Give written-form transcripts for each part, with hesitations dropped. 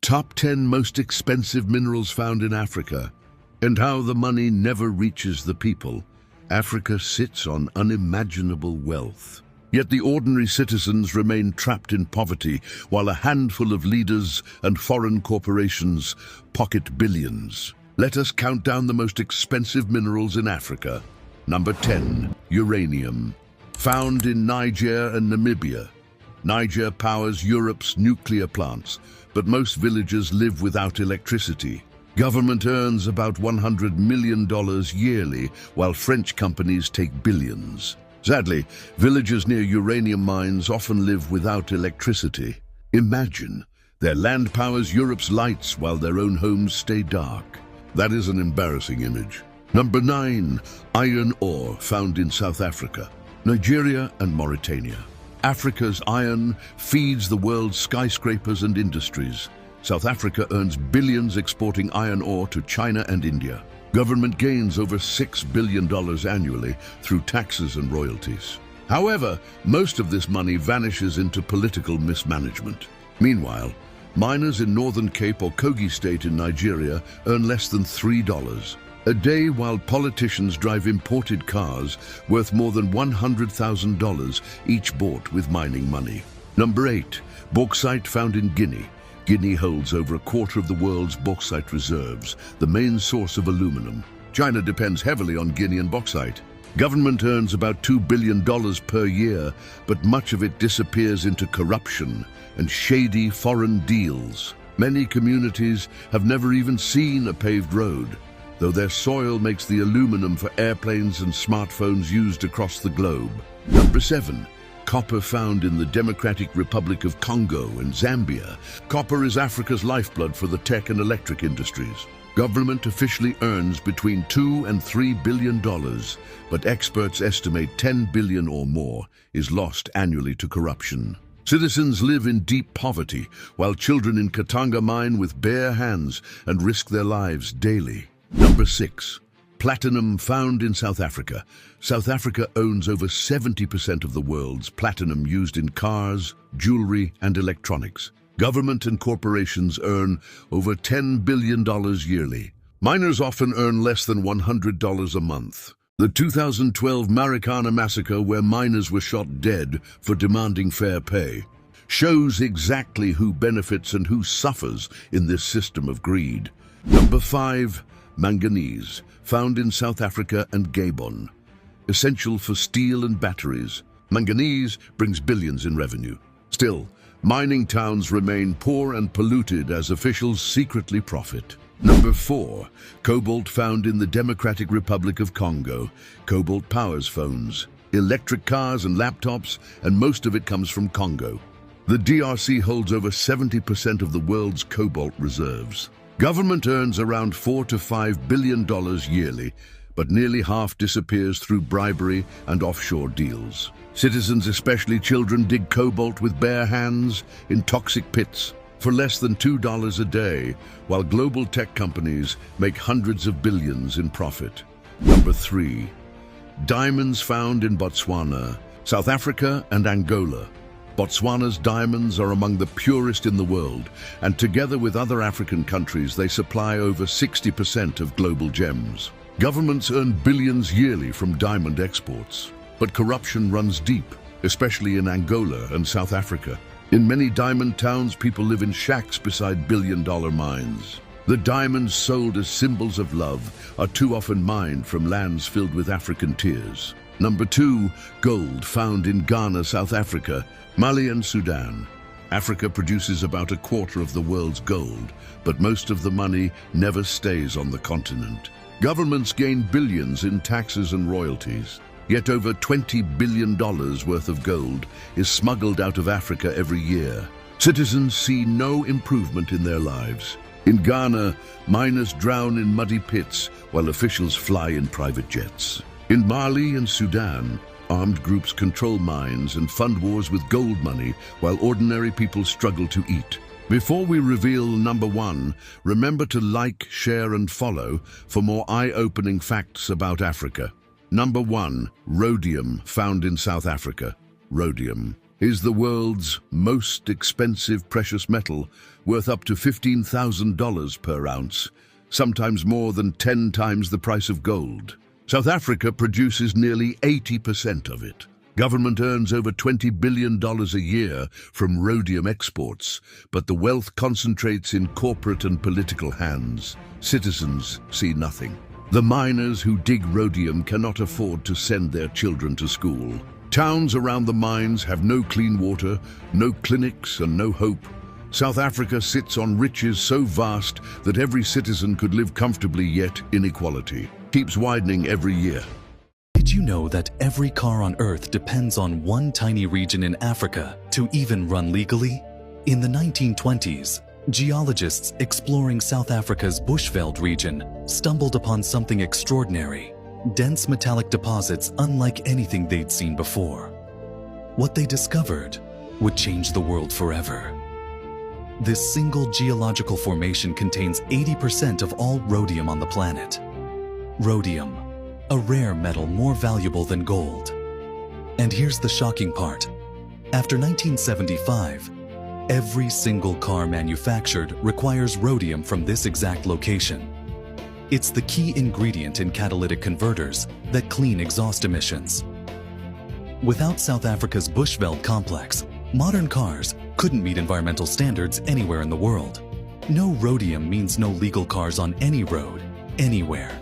Top 10 most expensive minerals found in Africa, and how the money never reaches the people. Africa sits on unimaginable wealth. Yet the ordinary citizens remain trapped in poverty, while a handful of leaders and foreign corporations pocket billions. Let us count down the most expensive minerals in Africa. Number 10. Uranium. Found in Niger and Namibia. Niger powers Europe's nuclear plants, but most villagers live without electricity. Government earns about $100 million yearly, while French companies take billions. Sadly, villagers near uranium mines often live without electricity. Imagine, their land powers Europe's lights while their own homes stay dark. That is an embarrassing image. Number 9. Iron ore found in South Africa, Nigeria and Mauritania. Africa's iron feeds the world's skyscrapers and industries. South Africa earns billions exporting iron ore to China and India. Government gains over $6 billion annually through taxes and royalties. However, most of this money vanishes into political mismanagement. Meanwhile, miners in Northern Cape or Kogi State in Nigeria earn less than $3 a day, while politicians drive imported cars worth more than $100,000 each, bought with mining money. Number 8. Bauxite found in Guinea. Guinea holds over a quarter of the world's bauxite reserves, the main source of aluminum. China depends heavily on Guinean bauxite. Government earns about $2 billion per year, but much of it disappears into corruption and shady foreign deals. Many communities have never even seen a paved road, though their soil makes the aluminum for airplanes and smartphones used across the globe. Number 7. Copper found in the Democratic Republic of Congo and Zambia. Copper is Africa's lifeblood for the tech and electric industries. Government officially earns between $2 and $3 billion, but experts estimate $10 billion or more is lost annually to corruption. Citizens live in deep poverty, while children in Katanga mine with bare hands and risk their lives daily. Number 6. Platinum found in South Africa. South Africa owns over 70% of the world's platinum used in cars, jewelry, and electronics. Government and corporations earn over $10 billion yearly. Miners often earn less than $100 a month. The 2012 Marikana massacre, where miners were shot dead for demanding fair pay, shows exactly who benefits and who suffers in this system of greed. Number 5. Manganese, found in South Africa and Gabon. Essential for steel and batteries, manganese brings billions in revenue. Still, mining towns remain poor and polluted as officials secretly profit. Number 4. Cobalt found in the Democratic Republic of Congo. Cobalt powers phones, electric cars and laptops, and most of it comes from Congo. The DRC holds over 70% of the world's cobalt reserves. Government earns around $4 to $5 billion yearly, but nearly half disappears through bribery and offshore deals. Citizens, especially children, dig cobalt with bare hands in toxic pits for less than $2 a day, while global tech companies make hundreds of billions in profit. Number 3. Diamonds found in Botswana, South Africa, and Angola. Botswana's diamonds are among the purest in the world, and together with other African countries, they supply over 60% of global gems. Governments earn billions yearly from diamond exports, but corruption runs deep, especially in Angola and South Africa. In many diamond towns, people live in shacks beside billion-dollar mines. The diamonds sold as symbols of love are too often mined from lands filled with African tears. Number 2. Gold found in Ghana, South Africa, Mali and Sudan. Africa produces about a quarter of the world's gold, but most of the money never stays on the continent. Governments gain billions in taxes and royalties, yet over $20 billion worth of gold is smuggled out of Africa every year. Citizens see no improvement in their lives. In Ghana, miners drown in muddy pits while officials fly in private jets. In Mali and Sudan, armed groups control mines and fund wars with gold money while ordinary people struggle to eat. Before we reveal number 1, remember to like, share and follow for more eye-opening facts about Africa. Number 1. Rhodium found in South Africa. Rhodium. is the world's most expensive precious metal, worth up to $15,000 per ounce, sometimes more than 10 times the price of gold. South Africa produces nearly 80% of it. Government earns over $20 billion a year from rhodium exports, but the wealth concentrates in corporate and political hands. Citizens see nothing. The miners who dig rhodium cannot afford to send their children to school. Towns around the mines have no clean water, no clinics, and no hope. South Africa sits on riches so vast that every citizen could live comfortably, yet inequality keeps widening every year. Did you know that every car on Earth depends on one tiny region in Africa to even run legally? In the 1920s, geologists exploring South Africa's Bushveld region stumbled upon something extraordinary: dense metallic deposits unlike anything they'd seen before. What they discovered would change the world forever. This single geological formation contains 80% of all rhodium on the planet. Rhodium, a rare metal more valuable than gold. And here's the shocking part. After 1975, every single car manufactured requires rhodium from this exact location. It's the key ingredient in catalytic converters that clean exhaust emissions. Without South Africa's Bushveld complex, modern cars couldn't meet environmental standards anywhere in the world. No rhodium means no legal cars on any road, anywhere.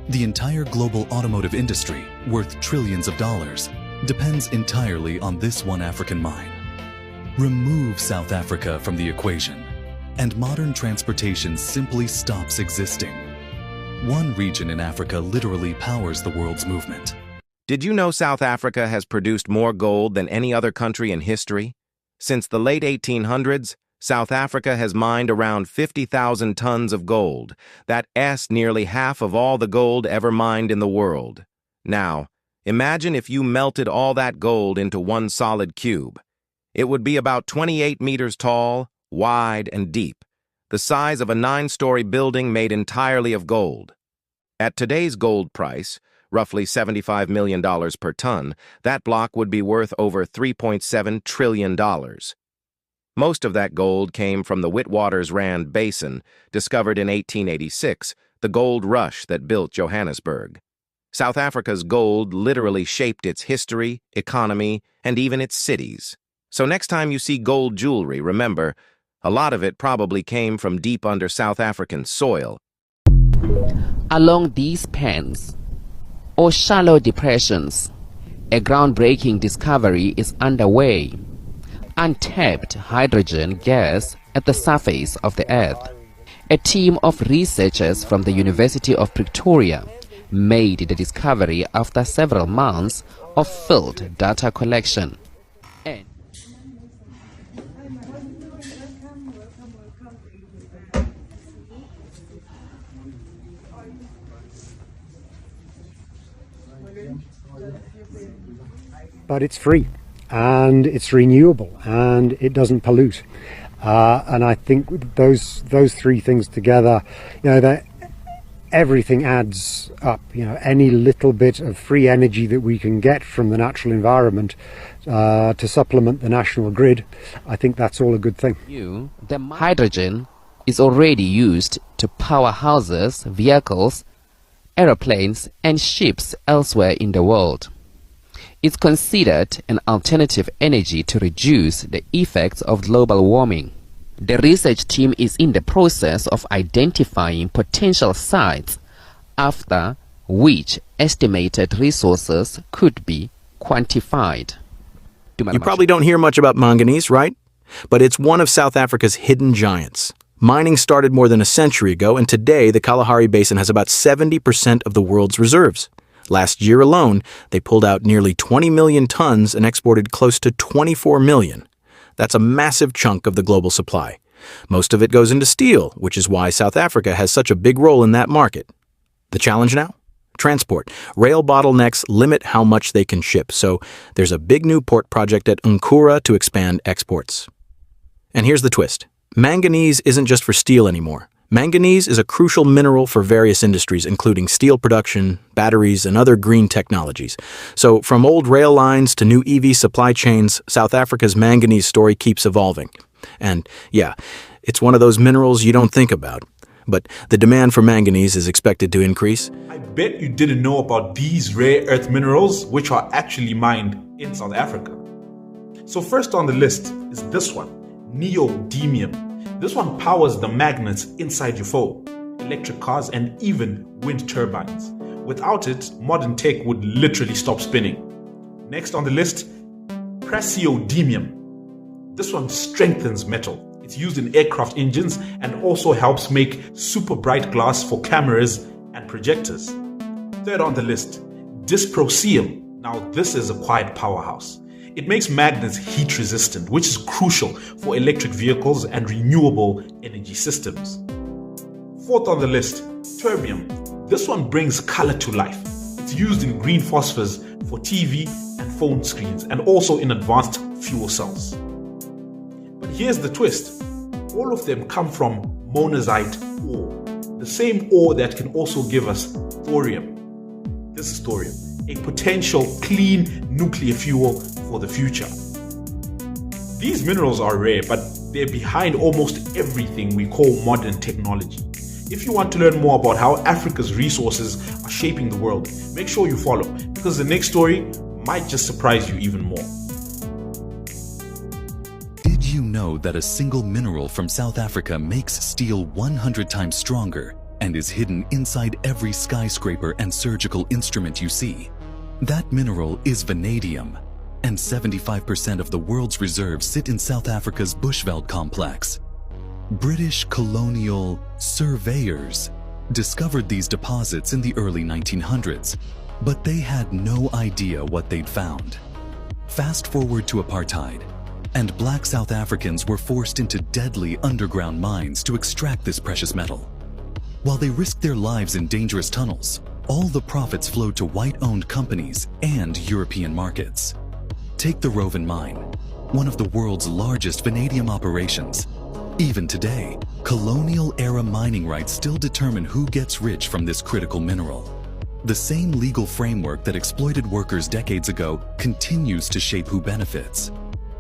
The entire global automotive industry, worth trillions of dollars, depends entirely on this one African mine. Remove South Africa from the equation, and modern transportation simply stops existing. One region in Africa literally powers the world's movement. Did you know South Africa has produced more gold than any other country in history? Since the late 1800s, South Africa has mined around 50,000 tons of gold. That's nearly half of all the gold ever mined in the world. Now, imagine if you melted all that gold into one solid cube. It would be about 28 meters tall, wide, and deep, the size of a 9-story building made entirely of gold. At today's gold price, roughly $75 million per ton, that block would be worth over $3.7 trillion. Most of that gold came from the Witwatersrand Basin, discovered in 1886, the gold rush that built Johannesburg. South Africa's gold literally shaped its history, economy, and even its cities. So next time you see gold jewelry, remember, a lot of it probably came from deep under South African soil. Along these pans, or shallow depressions, a groundbreaking discovery is underway. Untapped hydrogen gas at the surface of the Earth. A team of researchers from the University of Pretoria made the discovery after several months of field data collection. But it's free and it's renewable and it doesn't pollute, and I think those three things together, that everything adds up. Any little bit of free energy that we can get from the natural environment to supplement the national grid, I think that's all a good thing. The hydrogen is already used to power houses, vehicles, aeroplanes and ships elsewhere in the world. It's considered an alternative energy to reduce the effects of global warming. The research team is in the process of identifying potential sites after which estimated resources could be quantified. You probably don't hear much about manganese, right? But it's one of South Africa's hidden giants. Mining started more than a century ago, and today the Kalahari Basin has about 70% of the world's reserves. Last year alone, they pulled out nearly 20 million tons and exported close to 24 million. That's a massive chunk of the global supply. Most of it goes into steel, which is why South Africa has such a big role in that market. The challenge now? Transport. Rail bottlenecks limit how much they can ship, so there's a big new port project at Nkura to expand exports. And here's the twist. Manganese isn't just for steel anymore. Manganese is a crucial mineral for various industries, including steel production, batteries, and other green technologies. So, from old rail lines to new EV supply chains, South Africa's manganese story keeps evolving. And, yeah, it's one of those minerals you don't think about. But the demand for manganese is expected to increase. I bet you didn't know about these rare earth minerals, which are actually mined in South Africa. So first on the list is this one, neodymium. This one powers the magnets inside your phone, electric cars, and even wind turbines. Without it, modern tech would literally stop spinning. Next on the list, praseodymium. This one strengthens metal. It's used in aircraft engines and also helps make super bright glass for cameras and projectors. Third on the list, dysprosium. Now this is a quiet powerhouse. It makes magnets heat resistant, which is crucial for electric vehicles and renewable energy systems. Fourth on the list, terbium. This one brings color to life. It's used in green phosphors for TV and phone screens and also in advanced fuel cells. But here's the twist. All of them come from monazite ore, the same ore that can also give us thorium. This is thorium, a potential clean nuclear fuel for the future. These minerals are rare, but they're behind almost everything we call modern technology. If you want to learn more about how Africa's resources are shaping the world, make sure you follow, because the next story might just surprise you even more. Did you know that a single mineral from South Africa makes steel 100 times stronger and is hidden inside every skyscraper and surgical instrument you see? That mineral is vanadium, and 75% of the world's reserves sit in South Africa's Bushveld complex. British colonial surveyors discovered these deposits in the early 1900s, but they had no idea what they'd found. Fast forward to apartheid, and black South Africans were forced into deadly underground mines to extract this precious metal. While they risked their lives in dangerous tunnels, all the profits flowed to white-owned companies and European markets. Take the Roven mine, one of the world's largest vanadium operations. Even today, colonial-era mining rights still determine who gets rich from this critical mineral. The same legal framework that exploited workers decades ago continues to shape who benefits.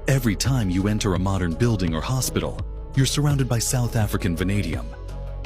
Every time you enter a modern building or hospital, you're surrounded by South African vanadium.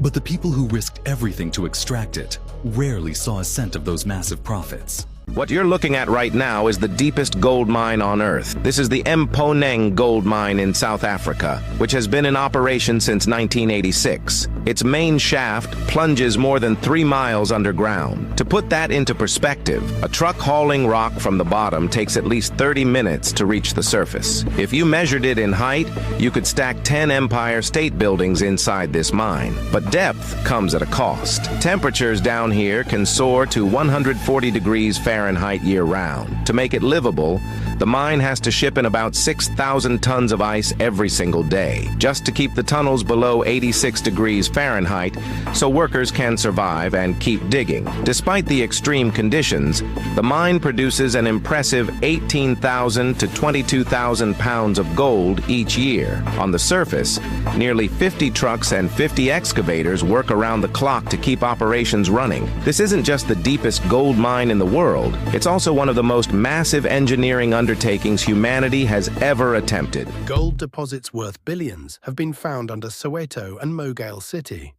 But the people who risked everything to extract it rarely saw a cent of those massive profits. What you're looking at right now is the deepest gold mine on Earth. This is the Mponeng gold mine in South Africa, which has been in operation since 1986. Its main shaft plunges more than 3 miles underground. To put that into perspective, a truck hauling rock from the bottom takes at least 30 minutes to reach the surface. If you measured it in height, you could stack 10 Empire State Buildings inside this mine. But depth comes at a cost. Temperatures down here can soar to 140 degrees Fahrenheit year-round. To make it livable, the mine has to ship in about 6,000 tons of ice every single day, just to keep the tunnels below 86 degrees Fahrenheit so workers can survive and keep digging. Despite the extreme conditions, the mine produces an impressive 18,000 to 22,000 pounds of gold each year. On the surface, nearly 50 trucks and 50 excavators work around the clock to keep operations running. This isn't just the deepest gold mine in the world, it's also one of the most massive engineering undertakings humanity has ever attempted. Gold deposits worth billions have been found under Soweto and Mogale City.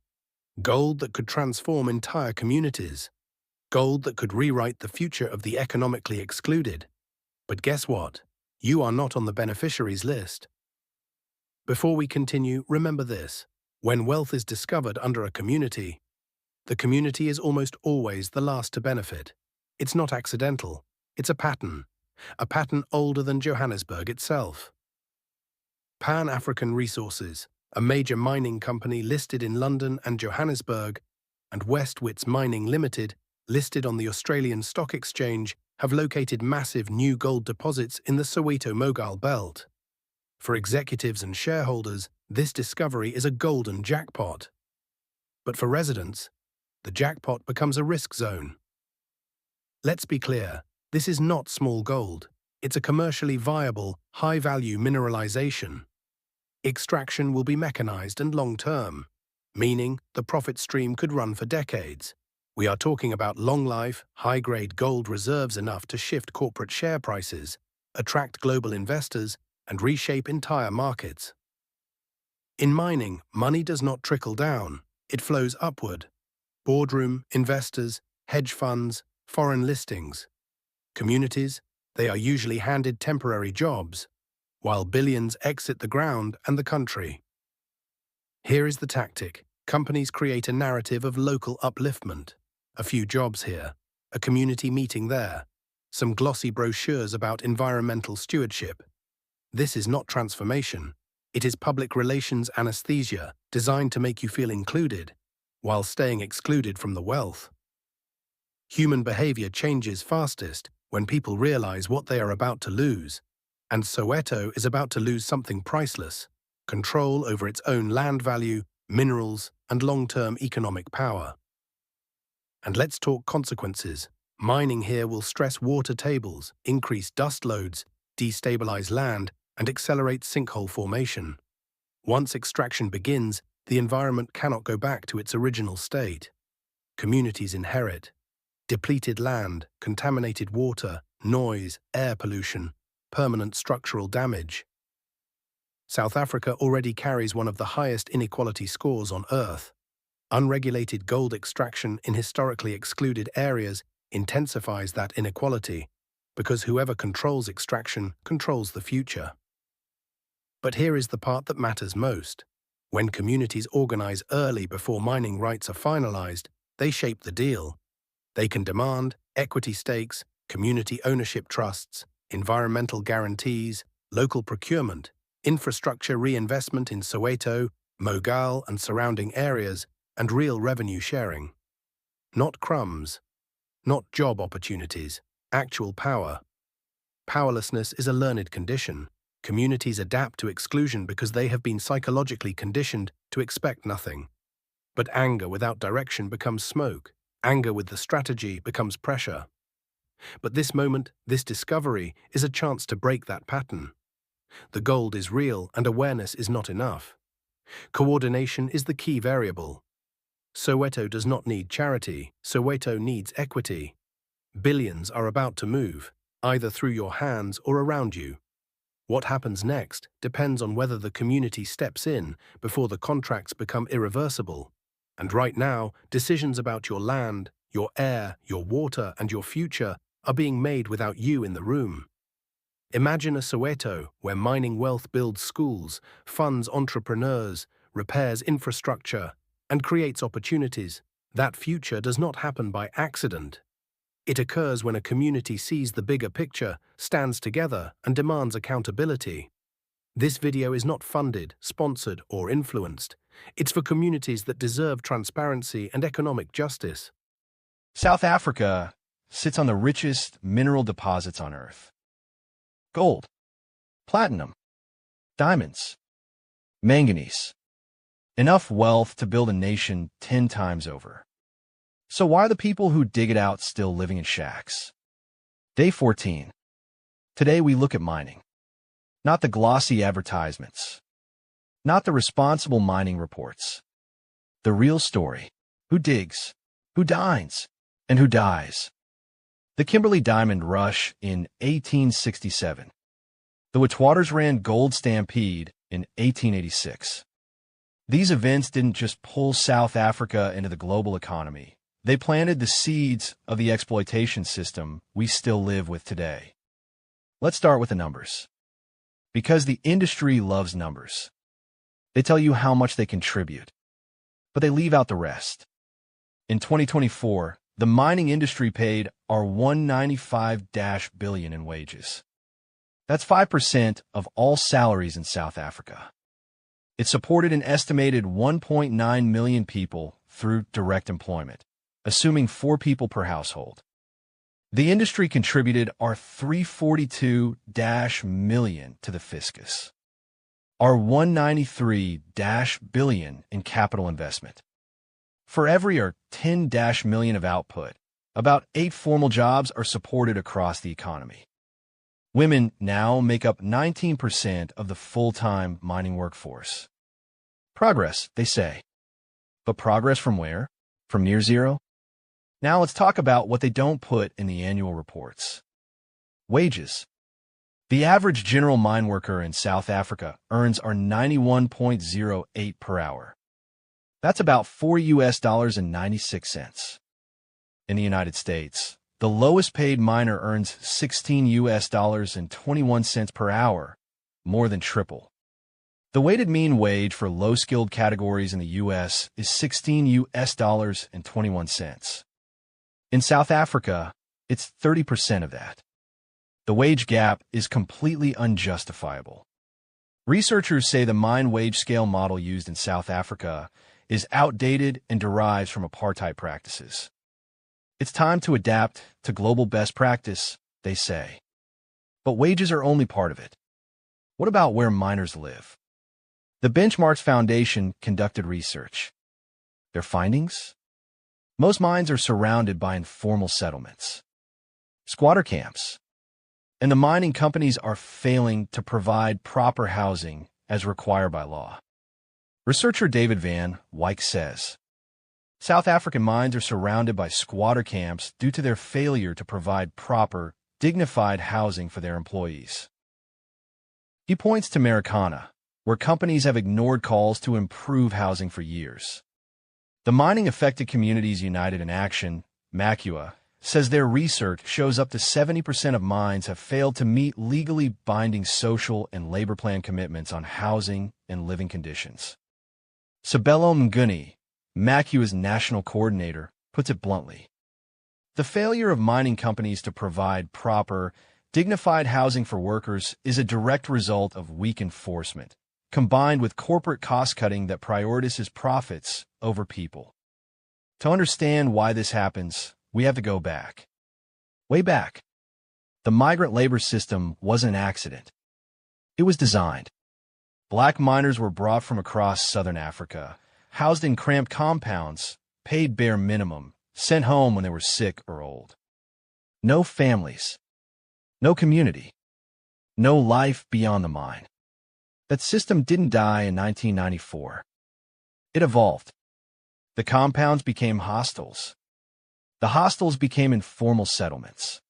Gold that could transform entire communities. Gold that could rewrite the future of the economically excluded. But guess what? You are not on the beneficiaries list. Before we continue, remember this. When wealth is discovered under a community, the community is almost always the last to benefit. It's not accidental. It's a pattern older than Johannesburg itself. Pan-African Resources, a major mining company listed in London and Johannesburg, and West Wits Mining Limited, listed on the Australian Stock Exchange, have located massive new gold deposits in the Soweto-Mogale belt. For executives and shareholders, this discovery is a golden jackpot. But for residents, the jackpot becomes a risk zone. Let's be clear, this is not small gold. It's a commercially viable, high-value mineralization. Extraction will be mechanized and long-term. meaning the profit stream could run for decades. We are talking about long-life, high-grade gold reserves enough to shift corporate share prices, attract global investors, and reshape entire markets. In mining, money does not trickle down, it flows upward. Boardroom, investors, hedge funds, foreign listings. Communities, they are usually handed temporary jobs, while billions exit the ground and the country. Here is the tactic. Companies create a narrative of local upliftment. A few jobs here, a community meeting there, some glossy brochures about environmental stewardship. This is not transformation. It is public relations anesthesia designed to make you feel included, while staying excluded from the wealth. Human behavior changes fastest when people realize what they are about to lose, and Soweto is about to lose something priceless: control over its own land value, minerals, and long-term economic power. And let's talk consequences. Mining here will stress water tables, increase dust loads, destabilize land, and accelerate sinkhole formation. Once extraction begins, the environment cannot go back to its original state. Communities inherit depleted land, contaminated water, noise, air pollution, permanent structural damage. South Africa already carries one of the highest inequality scores on Earth. Unregulated gold extraction in historically excluded areas intensifies that inequality, because whoever controls extraction controls the future. But here is the part that matters most. When communities organize early before mining rights are finalized, they shape the deal. They can demand equity stakes, community ownership trusts, environmental guarantees, local procurement, infrastructure reinvestment in Soweto, Mogal, and surrounding areas, and real revenue sharing. Not crumbs, not job opportunities, actual power. Powerlessness is a learned condition. Communities adapt to exclusion because they have been psychologically conditioned to expect nothing. But anger without direction becomes smoke. Anger with the strategy becomes pressure. But this moment, this discovery, is a chance to break that pattern. The gold is real and awareness is not enough. Coordination is the key variable. Soweto does not need charity, Soweto needs equity. Billions are about to move, either through your hands or around you. What happens next depends on whether the community steps in before the contracts become irreversible. And right now, decisions about your land, your air, your water, and your future are being made without you in the room. Imagine a Soweto where mining wealth builds schools, funds entrepreneurs, repairs infrastructure, and creates opportunities. That future does not happen by accident. It occurs when a community sees the bigger picture, stands together, and demands accountability. This video is not funded, sponsored, or influenced. It's for communities that deserve transparency and economic justice. South Africa sits on the richest mineral deposits on Earth. Gold, platinum, diamonds, manganese. Enough wealth to build a nation 10 times over. So why are the people who dig it out still living in shacks? Day 14. Today we look at mining. Not the glossy advertisements. Not the responsible mining reports. The real story. Who digs, who dines, and who dies. The Kimberley Diamond Rush in 1867. The Witwatersrand Gold Stampede in 1886. These events didn't just pull South Africa into the global economy. They planted the seeds of the exploitation system we still live with today. Let's start with the numbers. Because the industry loves numbers. They tell you how much they contribute, but they leave out the rest. In 2024, the mining industry paid our $195 billion in wages. That's 5% of all salaries in South Africa. It supported an estimated 1.9 million people through direct employment, assuming 4 people per household. The industry contributed our $342 million to the fiscus, our $193 billion in capital investment. For every our $10 million of output, about 8 formal jobs are supported across the economy. Women now make up 19% of the full-time mining workforce. Progress, they say. But progress from where? From near zero? Now let's talk about what they don't put in the annual reports. Wages. The average general mine worker in South Africa earns are 91.08 per hour. That's about $4.96. In the United States, the lowest paid miner earns $16.21 per hour, more than triple. The weighted mean wage for low-skilled categories in the U.S. is $16.21. In South Africa, it's 30% of that. The wage gap is completely unjustifiable. Researchers say the mine wage scale model used in South Africa is outdated and derives from apartheid practices. It's time to adapt to global best practice, they say. But wages are only part of it. What about where miners live? The Benchmarks Foundation conducted research. Their findings? Most mines are surrounded by informal settlements, squatter camps, and the mining companies are failing to provide proper housing as required by law. Researcher David Van Wyk says, South African mines are surrounded by squatter camps due to their failure to provide proper, dignified housing for their employees. He points to Marikana, where companies have ignored calls to improve housing for years. The Mining Affected Communities United in Action, MACUA, says their research shows up to 70% of mines have failed to meet legally binding social and labor plan commitments on housing and living conditions. Sabelo Mnguni, MACUA's national coordinator, puts it bluntly. The failure of mining companies to provide proper, dignified housing for workers is a direct result of weak enforcement, combined with corporate cost-cutting that prioritizes profits over people. To understand why this happens, we have to go back. Way back. The migrant labor system wasn't an accident. It was designed. Black miners were brought from across southern Africa, housed in cramped compounds, paid bare minimum, sent home when they were sick or old. No families. No community. No life beyond the mine. That system didn't die in 1994. It evolved. The compounds became hostels. The hostels became informal settlements.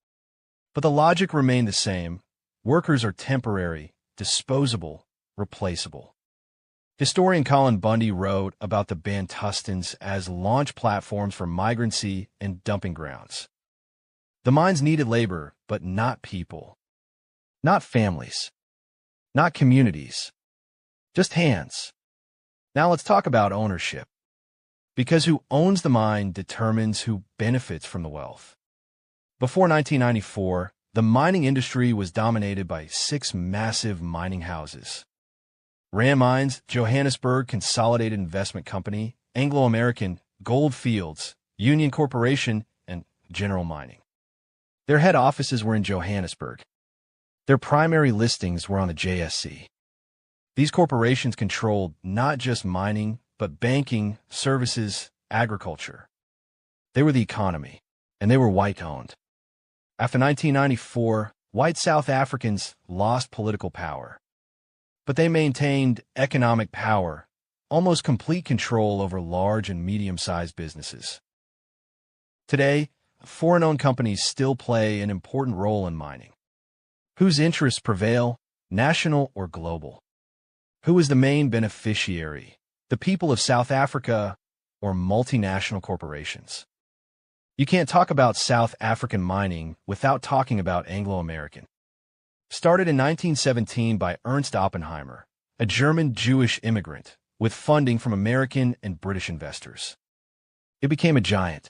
But the logic remained the same. Workers are temporary, disposable, replaceable. Historian Colin Bundy wrote about the Bantustans as launch platforms for migrancy and dumping grounds. The mines needed labor, but not people. Not families. Not communities. Just hands. Now let's talk about ownership. Because who owns the mine determines who benefits from the wealth. Before 1994, the mining industry was dominated by 6 massive mining houses. Rand Mines, Johannesburg Consolidated Investment Company, Anglo American, Gold Fields, Union Corporation, and General Mining. Their head offices were in Johannesburg. Their primary listings were on the JSE. These corporations controlled not just mining, but banking, services, agriculture. They were the economy, and they were white-owned. After 1994, white South Africans lost political power. But they maintained economic power, almost complete control over large and medium-sized businesses. Today, foreign-owned companies still play an important role in mining. Whose interests prevail, national or global? Who is the main beneficiary? The people of South Africa or multinational corporations? You can't talk about South African mining without talking about Anglo American. Started in 1917 by Ernst Oppenheimer, a German Jewish immigrant, with funding from American and British investors. It became a giant.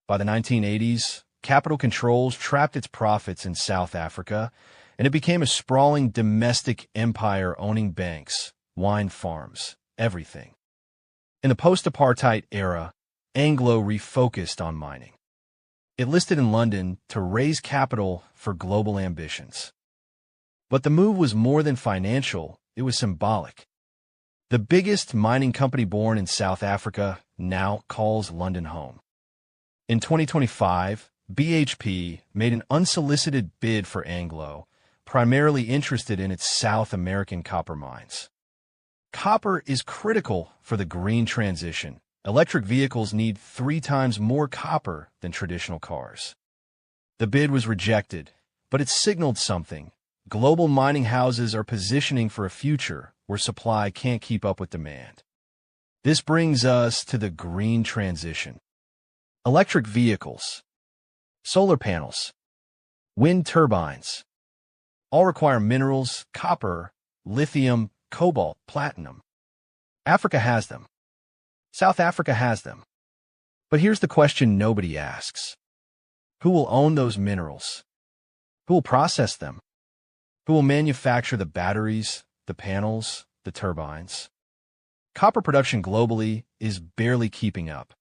By the 1980s, capital controls trapped its profits in South Africa, and it became a sprawling domestic empire owning banks, wine farms, everything. In the post-apartheid era, Anglo refocused on mining. It listed in London to raise capital for global ambitions. But the move was more than financial, it was symbolic. The biggest mining company born in South Africa now calls London home. In 2025, BHP made an unsolicited bid for Anglo, primarily interested in its South American copper mines. Copper is critical for the green transition, Electric vehicles need 3 times more copper than traditional cars. The bid was rejected, but it signaled something. Global mining houses are positioning for a future where supply can't keep up with demand. This brings us to the green transition. Electric vehicles, solar panels, wind turbines, all require minerals, copper, lithium, cobalt, platinum. Africa has them. South Africa has them. But here's the question nobody asks. Who will own those minerals? Who will process them? Who will manufacture the batteries, the panels, the turbines? Copper production globally is barely keeping up.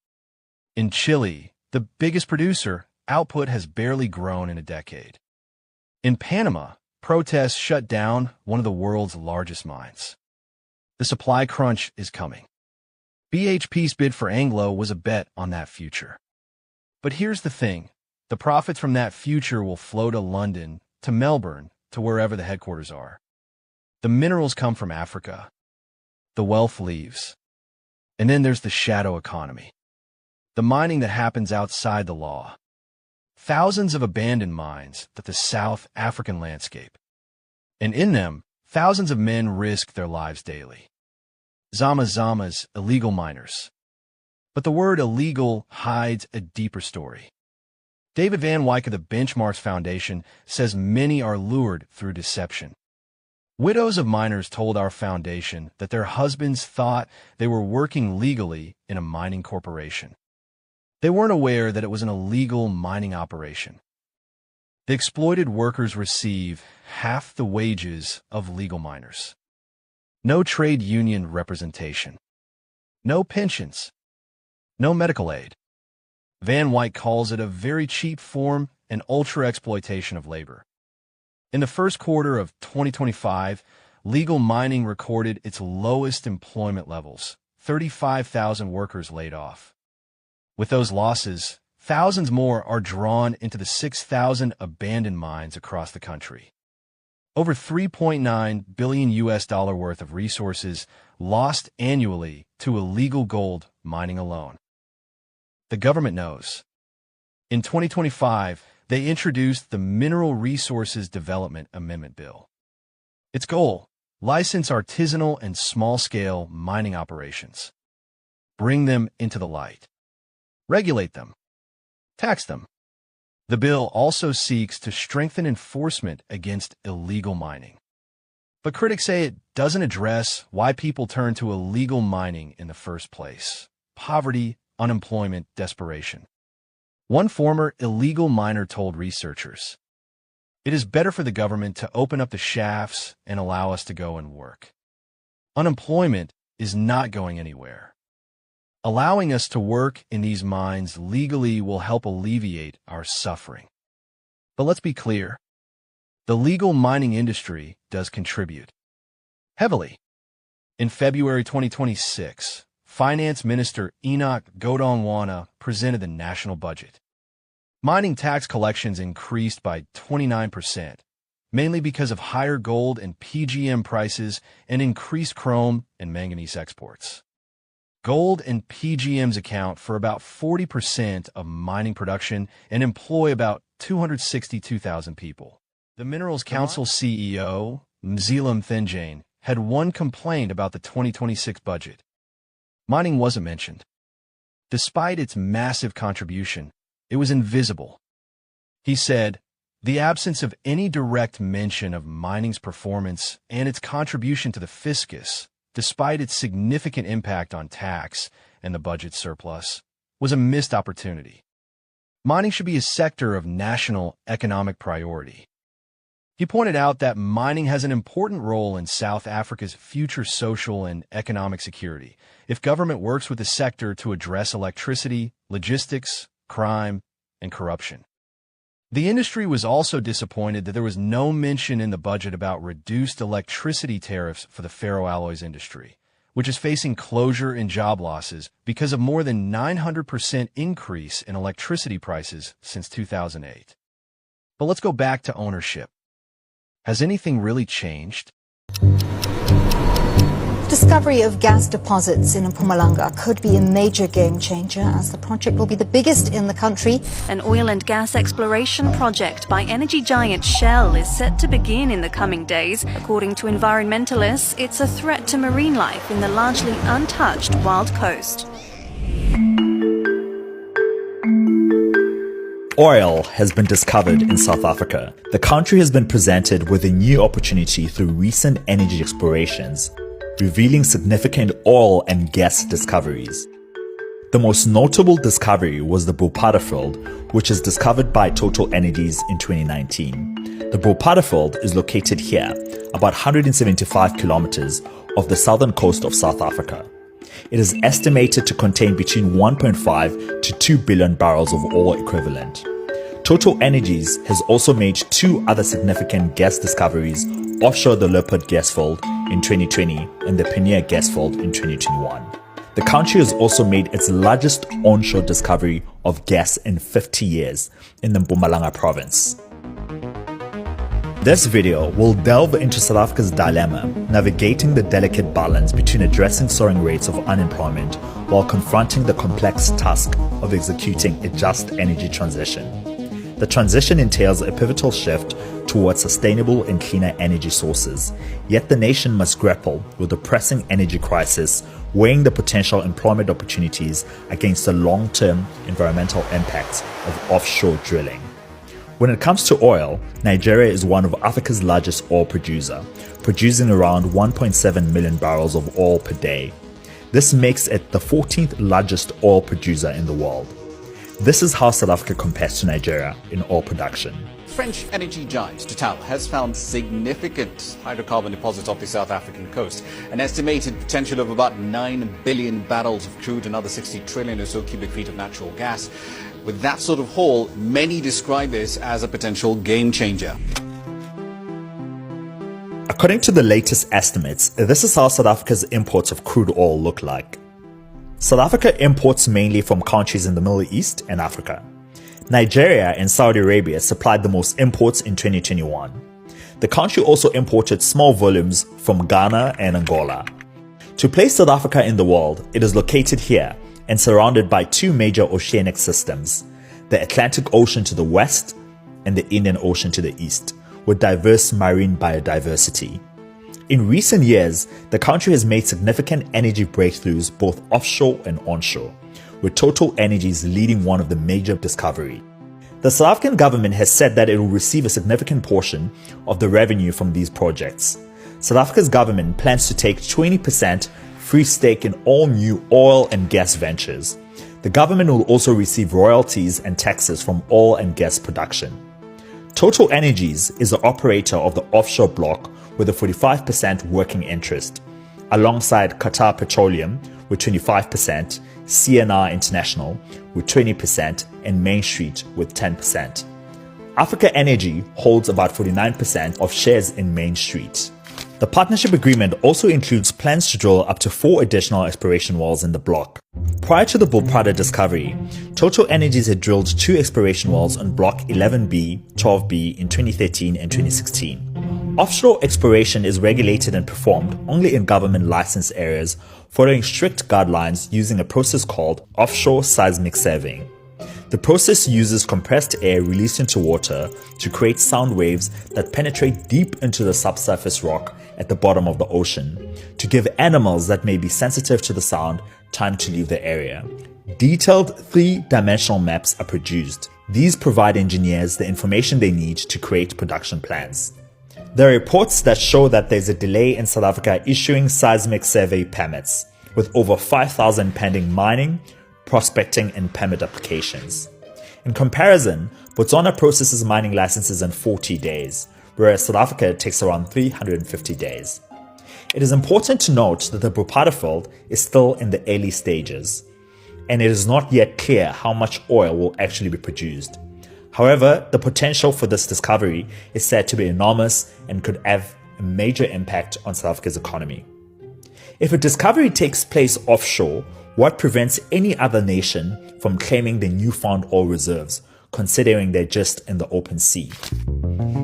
In Chile, the biggest producer, output has barely grown in a decade. In Panama, protests shut down one of the world's largest mines. The supply crunch is coming. BHP's bid for Anglo was a bet on that future. But here's the thing. The profits from that future will flow to London, to Melbourne, to wherever the headquarters are. The minerals come from Africa. The wealth leaves. And then there's the shadow economy. The mining that happens outside the law. Thousands of abandoned mines that the South African landscape. And in them, thousands of men risk their lives daily. Zama-zamas, illegal miners. But the word illegal hides a deeper story. David Van Wyk of the Benchmarks Foundation says many are lured through deception. Widows of miners told our foundation that their husbands thought they were working legally in a mining corporation. They weren't aware that it was an illegal mining operation. The exploited workers receive half the wages of legal miners. No trade union representation. No pensions. No medical aid. Van Wyk calls it a very cheap form and ultra-exploitation of labor. In the first quarter of 2025, legal mining recorded its lowest employment levels, 35,000 workers laid off. With those losses, thousands more are drawn into the 6,000 abandoned mines across the country. Over $3.9 billion worth of resources lost annually to illegal gold mining alone. The government knows. In 2025, they introduced the Mineral Resources Development Amendment Bill. Its goal: license artisanal and small-scale mining operations. Bring them into the light. Regulate them. Tax them. The bill also seeks to strengthen enforcement against illegal mining. But critics say it doesn't address why people turn to illegal mining in the first place: poverty, unemployment, desperation. One former illegal miner told researchers, "It is better for the government to open up the shafts and allow us to go and work. Unemployment is not going anywhere. Allowing us to work in these mines legally will help alleviate our suffering." But let's be clear. The legal mining industry does contribute heavily. In February 2026, Finance Minister Enoch Godongwana presented the national budget. Mining tax collections increased by 29%, mainly because of higher gold and PGM prices and increased chrome and manganese exports. Gold and PGMs account for about 40% of mining production and employ about 262,000 people. The Minerals Council CEO, Mzila Mthenjane, had one complaint about the 2026 budget. Mining wasn't mentioned. Despite its massive contribution, it was invisible. He said, "The absence of any direct mention of mining's performance and its contribution to the fiscus, despite its significant impact on tax and the budget surplus, was a missed opportunity. Mining should be a sector of national economic priority." He pointed out that mining has an important role in South Africa's future social and economic security if government works with the sector to address electricity, logistics, crime, and corruption. The industry was also disappointed that there was no mention in the budget about reduced electricity tariffs for the ferroalloys industry, which is facing closure and job losses because of more than 900% increase in electricity prices since 2008. But let's go back to ownership. Has anything really changed? Discovery of gas deposits in Mpumalanga could be a major game changer, as the project will be the biggest in the country. An oil and gas exploration project by energy giant Shell is set to begin in the coming days. According to environmentalists, it's a threat to marine life in the largely untouched Wild Coast. Oil has been discovered in South Africa. The country has been presented with a new opportunity through recent energy explorations, revealing significant oil and gas discoveries. The most notable discovery was the Brulpadda Field, which is discovered by Total Energies in 2019. The Brulpadda Field is located here, about 175 kilometers off the southern coast of South Africa. It is estimated to contain between 1.5 to 2 billion barrels of oil equivalent. Total Energies has also made two other significant gas discoveries offshore the Luiperd gas field in 2020 and the Penier gas field in 2021. The country has also made its largest onshore discovery of gas in 50 years in the Mpumalanga province. This video will delve into South Africa's dilemma, navigating the delicate balance between addressing soaring rates of unemployment while confronting the complex task of executing a just energy transition. The transition entails a pivotal shift towards sustainable and cleaner energy sources, yet the nation must grapple with the pressing energy crisis, weighing the potential employment opportunities against the long-term environmental impacts of offshore drilling. When it comes to oil, Nigeria is one of Africa's largest oil producers, producing around 1.7 million barrels of oil per day. This makes it the 14th largest oil producer in the world. This is how South Africa compares to Nigeria in oil production. French energy giant Total has found significant hydrocarbon deposits off the South African coast. An estimated potential of about 9 billion barrels of crude, another 60 trillion or so cubic feet of natural gas. With that sort of haul, many describe this as a potential game changer. According to the latest estimates, this is how South Africa's imports of crude oil look like. South Africa imports mainly from countries in the Middle East and Africa. Nigeria and Saudi Arabia supplied the most imports in 2021. The country also imported small volumes from Ghana and Angola. To place South Africa in the world, it is located here and surrounded by two major oceanic systems, the Atlantic Ocean to the west and the Indian Ocean to the east, with diverse marine biodiversity. In recent years, the country has made significant energy breakthroughs both offshore and onshore, with Total Energies leading one of the major discoveries. The South African government has said that it will receive a significant portion of the revenue from these projects. South Africa's government plans to take 20% free stake in all new oil and gas ventures. The government will also receive royalties and taxes from oil and gas production. Total Energies is the operator of the offshore block with a 45% working interest, alongside Qatar Petroleum with 25%, CNR International with 20%, and Main Street with 10%. Africa Energy holds about 49% of shares in Main Street. The partnership agreement also includes plans to drill up to 4 additional exploration wells in the block. Prior to the Brulpadda discovery, Total Energies had drilled 2 exploration wells on Block 11B, 12B in 2013 and 2016. Offshore exploration is regulated and performed only in government licensed areas, following strict guidelines using a process called offshore seismic surveying. The process uses compressed air released into water to create sound waves that penetrate deep into the subsurface rock at the bottom of the ocean, to give animals that may be sensitive to the sound time to leave the area. Detailed 3-dimensional maps are produced. These provide engineers the information they need to create production plans. There are reports that show that there's a delay in South Africa issuing seismic survey permits, with over 5,000 pending mining, prospecting and permit applications. In comparison, Botswana processes mining licenses in 40 days, whereas South Africa takes around 350 days. It is important to note that the Brulpadda Field is still in the early stages, and it is not yet clear how much oil will actually be produced. However, the potential for this discovery is said to be enormous and could have a major impact on South Africa's economy. If a discovery takes place offshore, what prevents any other nation from claiming the newfound oil reserves, considering they're just in the open sea?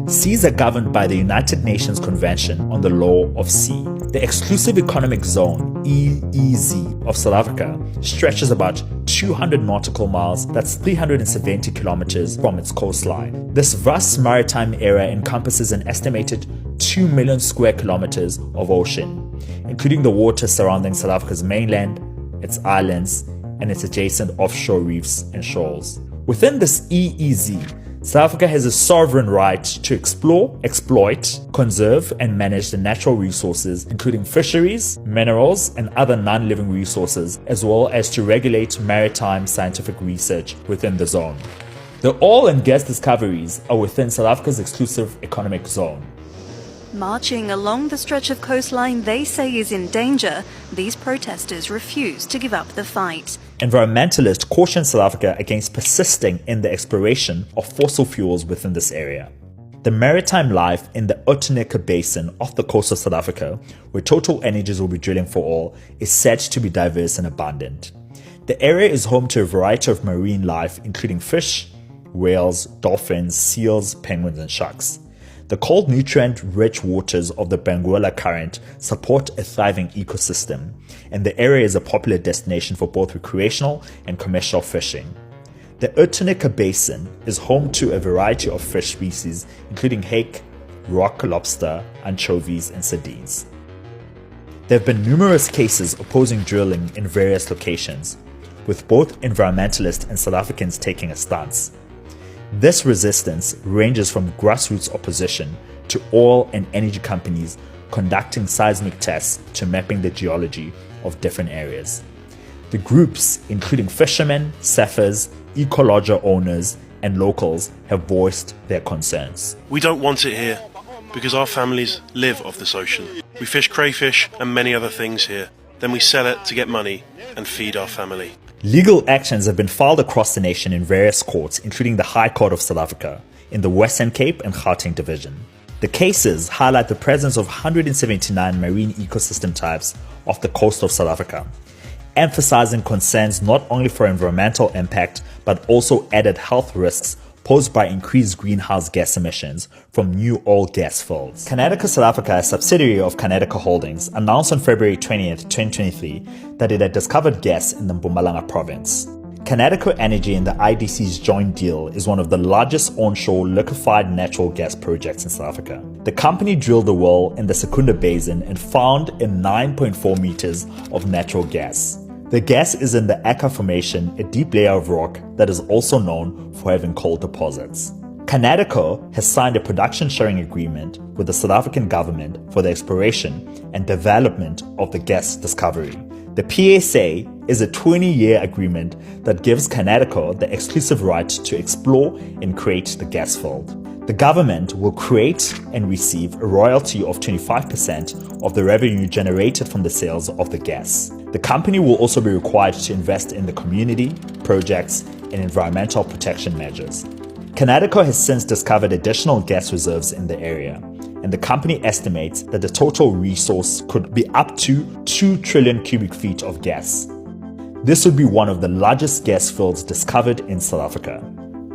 Seas are governed by the United Nations Convention on the Law of Sea. The Exclusive Economic Zone, EEZ, of South Africa stretches about 200 nautical miles, that's 370 kilometers from its coastline. This vast maritime area encompasses an estimated 2 million square kilometers of ocean, including the waters surrounding South Africa's mainland, its islands, and its adjacent offshore reefs and shoals. Within this EEZ, South Africa has a sovereign right to explore, exploit, conserve, and manage the natural resources, including fisheries, minerals, and other non-living resources, as well as to regulate maritime scientific research within the zone. The oil and gas discoveries are within South Africa's exclusive economic zone. Marching along the stretch of coastline they say is in danger, these protesters refuse to give up the fight. Environmentalists caution South Africa against persisting in the exploration of fossil fuels within this area. The maritime life in the Outeniqua Basin off the coast of South Africa, where Total Energies will be drilling for oil, is said to be diverse and abundant. The area is home to a variety of marine life, including fish, whales, dolphins, seals, penguins, and sharks. The cold, nutrient-rich waters of the Benguela Current support a thriving ecosystem, and the area is a popular destination for both recreational and commercial fishing. The Outeniqua Basin is home to a variety of fish species, including hake, rock lobster, anchovies, and sardines. There have been numerous cases opposing drilling in various locations, with both environmentalists and South Africans taking a stance. This resistance ranges from grassroots opposition to oil and energy companies conducting seismic tests to mapping the geology of different areas. The groups, including fishermen, sappers, eco-lodger owners, and locals, have voiced their concerns. We don't want it here because our families live off this ocean. We fish crayfish and many other things here. Then we sell it to get money and feed our family. Legal actions have been filed across the nation in various courts, including the High Court of South Africa, in the Western Cape and Gauteng Division. The cases highlight the presence of 179 marine ecosystem types off the coast of South Africa, emphasizing concerns not only for environmental impact but also added health risks posed by increased greenhouse gas emissions from new oil gas fields. Canadica South Africa, a subsidiary of Canadica Holdings, announced on February 20th, 2023 that it had discovered gas in the Mpumalanga province. Canadica Energy and the IDC's joint deal is one of the largest onshore liquefied natural gas projects in South Africa. The company drilled a well in the Secunda Basin and found in 9.4 meters of natural gas. The gas is in the Aka Formation, a deep layer of rock that is also known for having coal deposits. Canadica has signed a production sharing agreement with the South African government for the exploration and development of the gas discovery. The PSA is a 20-year agreement that gives Canadica the exclusive right to explore and create the gas field. The government will create and receive a royalty of 25% of the revenue generated from the sales of the gas. The company will also be required to invest in the community, projects, and environmental protection measures. Canadica has since discovered additional gas reserves in the area, and the company estimates that the total resource could be up to 2 trillion cubic feet of gas. This would be one of the largest gas fields discovered in South Africa.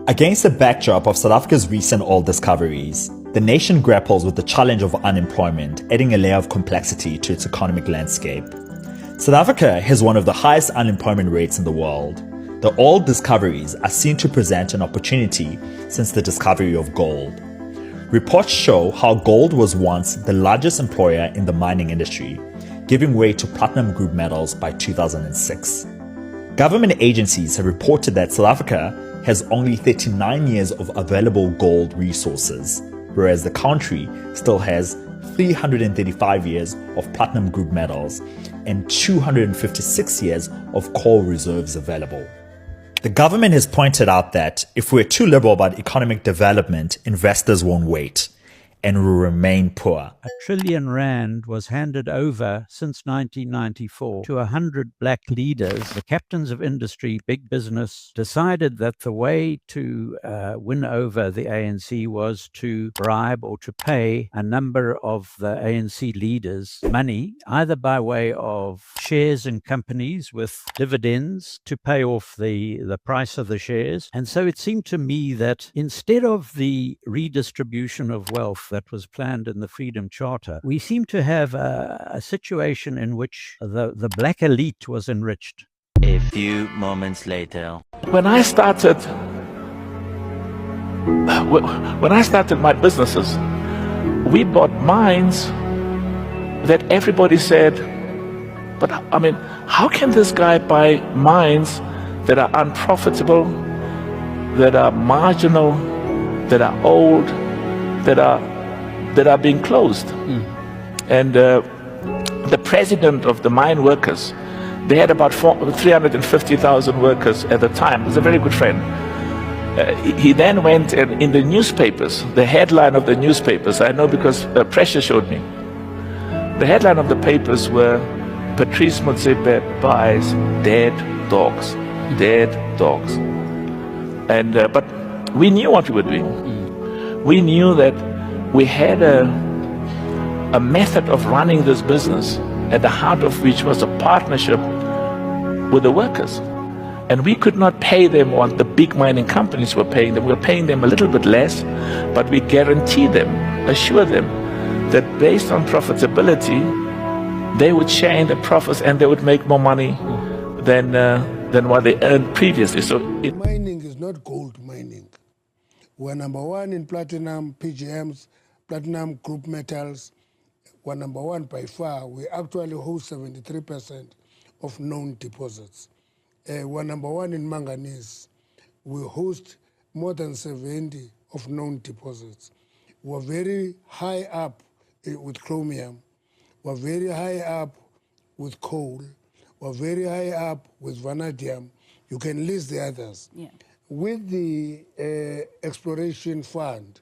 Against the backdrop of South Africa's recent oil discoveries, the nation grapples with the challenge of unemployment, adding a layer of complexity to its economic landscape. South Africa has one of the highest unemployment rates in the world. The oil discoveries are seen to present an opportunity since the discovery of gold. Reports show how gold was once the largest employer in the mining industry, giving way to platinum group metals by 2006. Government agencies have reported that South Africa has only 39 years of available gold resources, whereas the country still has 335 years of platinum group metals and 256 years of coal reserves available. The government has pointed out that if we're too liberal about economic development, investors won't wait. and will remain poor. R1 trillion was handed over since 1994 to 100 black leaders. The captains of industry, big business, decided that the way to win over the ANC was to bribe or to pay a number of the ANC leaders money, either by way of shares in companies with dividends to pay off the price of the shares. And so it seemed to me that instead of the redistribution of wealth that was planned in the Freedom Charter, we seem to have a situation in which the black elite was enriched. A few moments later. When I started my businesses, we bought mines that everybody said, but I mean, how can this guy buy mines that are unprofitable, that are marginal, that are old, that are being closed? And the president of the mine workers, they had about 350,000 workers at the time. He was a very good friend. He then went and in the newspapers, the headline of the newspapers, I know because Pressure showed me, the headline of the papers were Patrice Motsepe buys dead dogs. Dead dogs. And but we knew what we were doing. We knew that we had a method of running this business at the heart of which was a partnership with the workers. And we could not pay them what the big mining companies were paying them. We were paying them a little bit less, but we guaranteed them, assured them that based on profitability, they would share in the profits and they would make more money than what they earned previously. So mining is not gold mining. We're number one in platinum, PGMs, platinum group metals. We're number one by far. We actually hold 73% of known deposits. We're number one in manganese. We host more than 70 of known deposits. We're very high up with chromium. We're very high up with coal. We're very high up with vanadium. You can list the others. Yeah. With the exploration fund,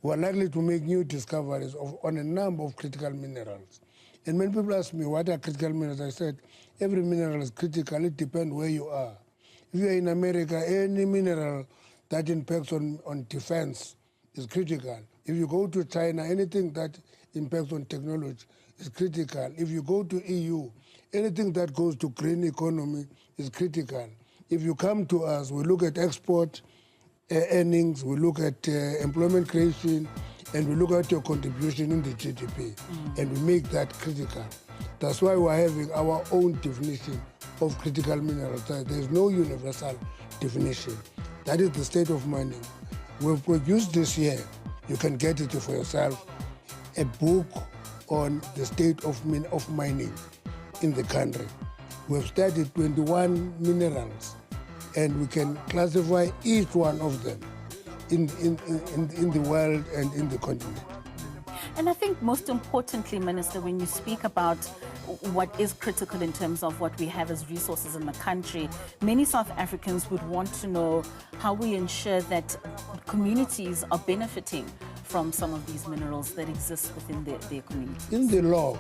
we're likely to make new discoveries on a number of critical minerals. And when people ask me what are critical minerals, I said, every mineral is critical. It depends where you are. If you're in America, any mineral that impacts on defense is critical. If you go to China, anything that impacts on technology is critical. If you go to EU, anything that goes to green economy is critical. If you come to us, we look at export earnings, we look at employment creation, and we look at your contribution in the GDP, and we make that critical. That's why we're having our own definition of critical minerals. There's no universal definition. That is the state of mining. We've produced this year, you can get it for yourself, a book on the state of mining in the country. We've studied 21 minerals, and we can classify each one of them in the world and in the continent. And I think most importantly, Minister, when you speak about what is critical in terms of what we have as resources in the country, many South Africans would want to know how we ensure that communities are benefiting from some of these minerals that exist within their communities. In the law,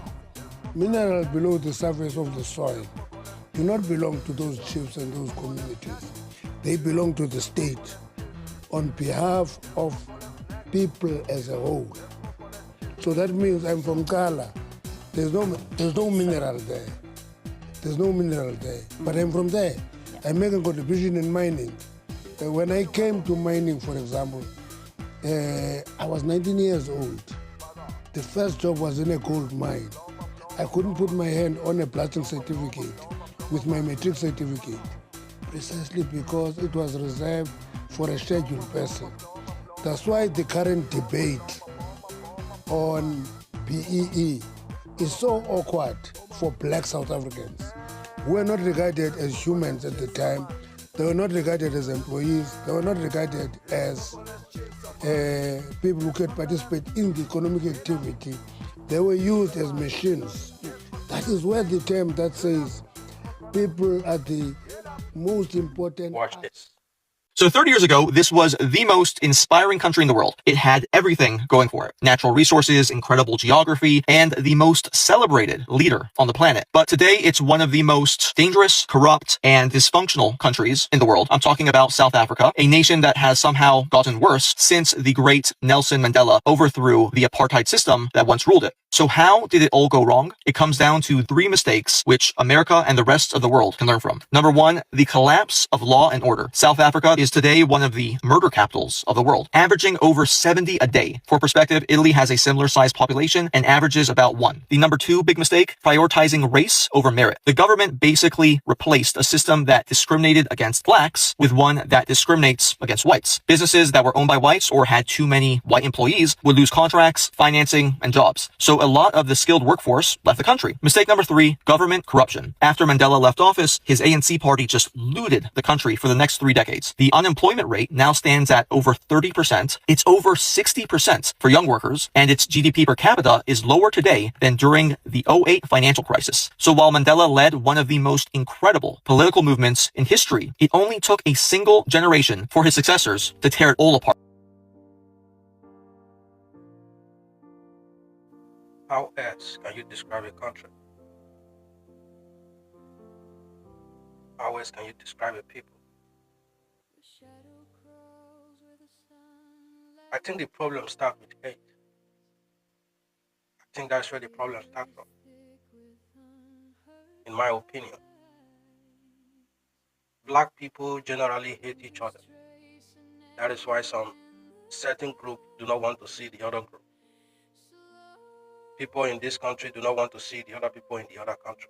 minerals below the surface of the soil do not belong to those chiefs and those communities. They belong to the state on behalf of people as a whole. So that means I'm from Kala. There's no mineral there. There's no mineral there. But I'm from there. I make a contribution in mining. When I came to mining, for example, I was 19 years old. The first job was in a gold mine. I couldn't put my hand on a platinum certificate with my matric certificate, precisely because it was reserved for a scheduled person. That's why the current debate on BEE is so awkward for black South Africans. We were not regarded as humans at the time. They were not regarded as employees. They were not regarded as people who could participate in the economic activity. They were used as machines. That is where the term that says people are the most important. Watch this. So 30 years ago, this was the most inspiring country in the world. It had everything going for it. Natural resources, incredible geography, and the most celebrated leader on the planet. But today, it's one of the most dangerous, corrupt, and dysfunctional countries in the world. I'm talking about South Africa, a nation that has somehow gotten worse since the great Nelson Mandela overthrew the apartheid system that once ruled it. So how did it all go wrong? It comes down to 3 mistakes which America and the rest of the world can learn from. Number 1, the collapse of law and order. South Africa is today one of the murder capitals of the world, averaging over 70 a day. For perspective, Italy has a similar size population and averages about 1. The number 2 big mistake, prioritizing race over merit. The government basically replaced a system that discriminated against blacks with one that discriminates against whites. Businesses that were owned by whites or had too many white employees would lose contracts, financing, and jobs. So a lot of the skilled workforce left the country. Mistake number 3, government corruption. After Mandela left office, his ANC party just looted the country for the next 3 decades. The unemployment rate now stands at over 30%. It's over 60% for young workers, and its GDP per capita is lower today than during the 2008 financial crisis. So while Mandela led one of the most incredible political movements in history, it only took a single generation for his successors to tear it all apart. How else can you describe a country? How else can you describe a people? I think the problem starts with hate. I think that's where the problem starts from, in my opinion. Black people generally hate each other. That is why some certain group do not want to see the other group. People in this country do not want to see the other people in the other country.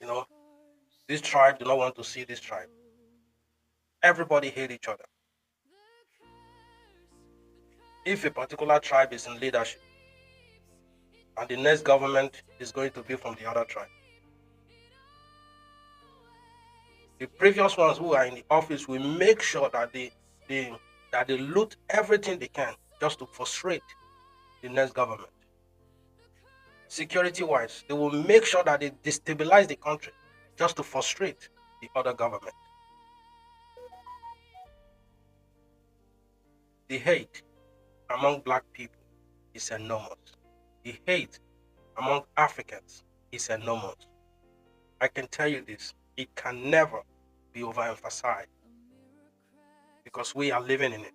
You know, this tribe do not want to see this tribe. Everybody hate each other. If a particular tribe is in leadership and the next government is going to be from the other tribe, the previous ones who are in the office will make sure that they loot everything they can just to frustrate the next government. Security-wise, they will make sure that they destabilize the country just to frustrate the other government. The hate among black people is enormous. The hate among Africans is enormous. I can tell you this, it can never be overemphasized because we are living in it.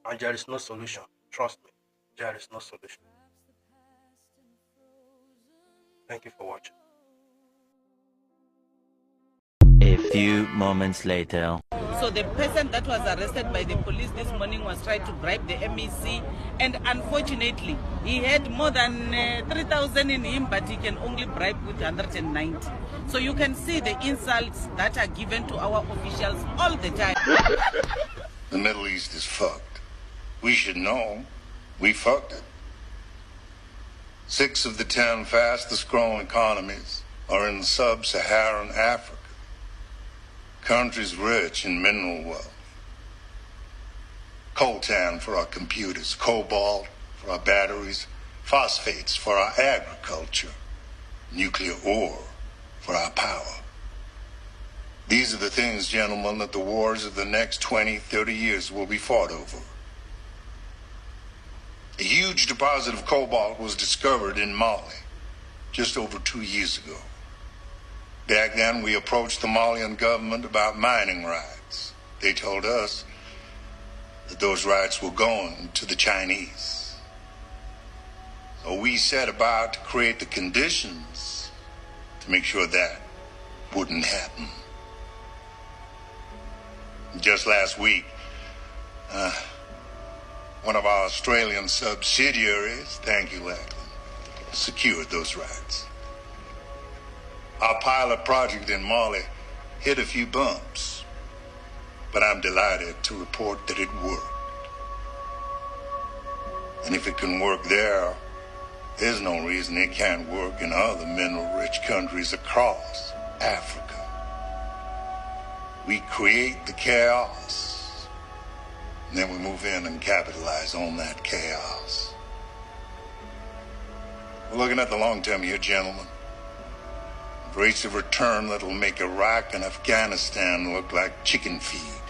And there is no solution. Trust me, there is no solution. Thank you for watching. A few moments later. So the person that was arrested by the police this morning was trying to bribe the MEC, and unfortunately he had more than 3,000 in him, but he can only bribe with 190. So you can see the insults that are given to our officials all the time. The Middle East is fucked. We should know. We fucked it. 6 of the 10 fastest growing economies are in sub-Saharan Africa. Countries rich in mineral wealth. Coltan for our computers, cobalt for our batteries, phosphates for our agriculture, nuclear ore for our power. These are the things, gentlemen, that the wars of the next 20, 30 years will be fought over. A huge deposit of cobalt was discovered in Mali just over 2 years ago. Back then, we approached the Malian government about mining rights. They told us that those rights were going to the Chinese. So we set about to create the conditions to make sure that wouldn't happen. Just last week, one of our Australian subsidiaries, thank you, Lachlan, secured those rights. Our pilot project in Mali hit a few bumps, but I'm delighted to report that it worked. And if it can work there, there's no reason it can't work in other mineral-rich countries across Africa. We create the chaos, and then we move in and capitalize on that chaos. We're looking at the long term here, gentlemen. rates of return that will make Iraq and Afghanistan look like chicken feed.